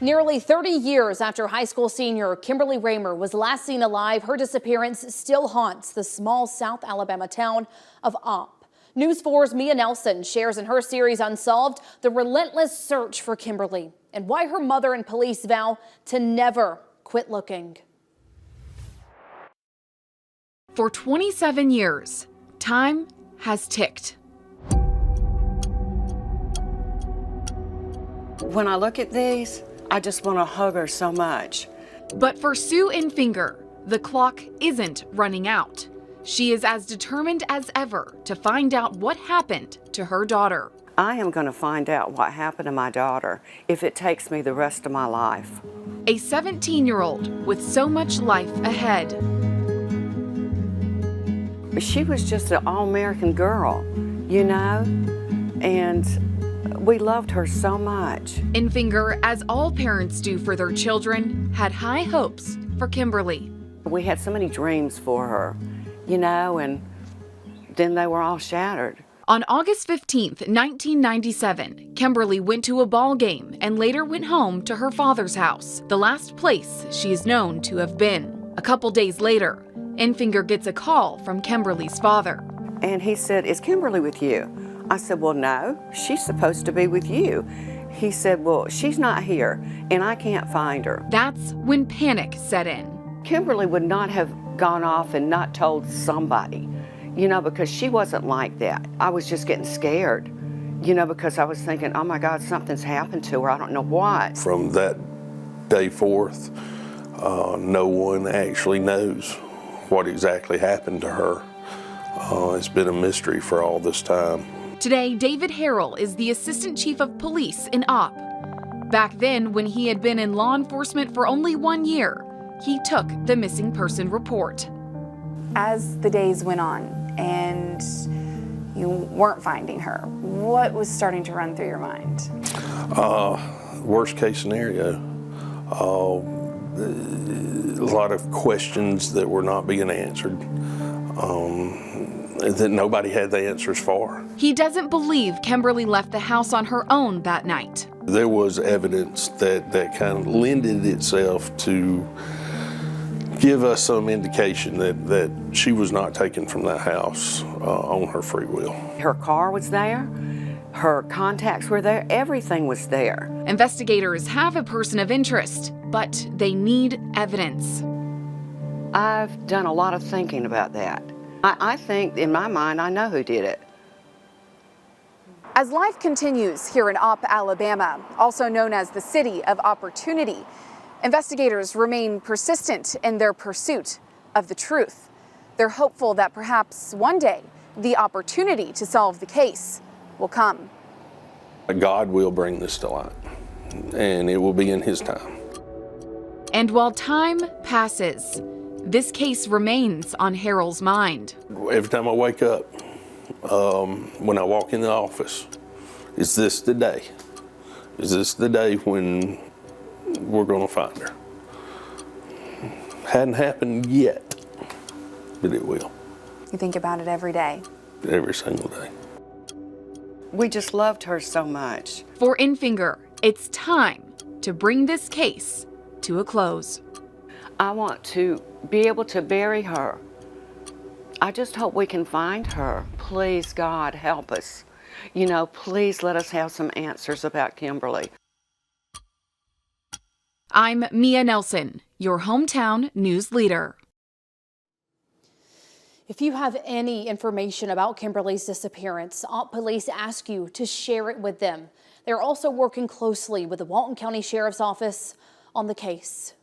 Nearly 30 years after high school senior Kemberly Ramer was last seen alive, her disappearance still haunts the small South Alabama town of Opp. News 4's Mia Nelson shares in her series Unsolved the relentless search for Kemberly and why her mother and police vow to never quit looking. For 27 years, time has ticked. When I look at these, I just want to hug her so much. But for Sue Infinger, the clock isn't running out. She is as determined as ever to find out what happened to her daughter. I am going to find out what happened to my daughter if it takes me the rest of my life. A 17-year-old with so much life ahead. She was just an all-American girl, you know, and we loved her so much. Infinger, as all parents do for their children, had high hopes for Kemberly. We had so many dreams for her, you know, and then they were all shattered. On August 15th, 1997, Kemberly went to a ball game and later went home to her father's house, the last place she is known to have been. A couple days later, Infinger gets a call from Kemberly's father. And he said, "Is Kemberly with you?" I said, "Well, no, she's supposed to be with you." He said, "Well, she's not here, and I can't find her." That's when panic set in. Kemberly would not have gone off and not told somebody, you know, because she wasn't like that. I was just getting scared, you know, because I was thinking, oh my God, something's happened to her. I don't know what. From that day forth, no one actually knows what exactly happened to her. It's been a mystery for all this time. Today, David Harrell is the Assistant Chief of Police in Opp. Back then, when he had been in law enforcement for only 1 year, he took the missing person report. As the days went on and you weren't finding her, what was starting to run through your mind? Worst case scenario. A lot of questions that were not being answered. That nobody had the answers for. He doesn't believe Kemberly left the house on her own that night. There was evidence that kind of lended itself to give us some indication that she was not taken from that house on her free will. Her car was there, her contacts were there, everything was there. Investigators have a person of interest, but they need evidence. I've done a lot of thinking about that. I think, in my mind, I know who did it. As life continues here in Opp, Alabama, also known as the City of Opportunity, investigators remain persistent in their pursuit of the truth. They're hopeful that perhaps one day the opportunity to solve the case will come. God will bring this to light, and it will be in His time. And while time passes, this case remains on Harrell's mind. Every time I wake up, when I walk in the office, is this the day? Is this the day when we're going to find her? Hadn't happened yet, but it will. You think about it every day? Every single day. We just loved her so much. For Infinger, it's time to bring this case to a close. I want to be able to bury her. I just hope we can find her. Please, God, help us. You know, please let us have some answers about Kemberly. I'm Mia Nelson, your hometown news leader. If you have any information about Kemberly's disappearance, Opp police ask you to share it with them. They're also working closely with the Walton County Sheriff's Office on the case.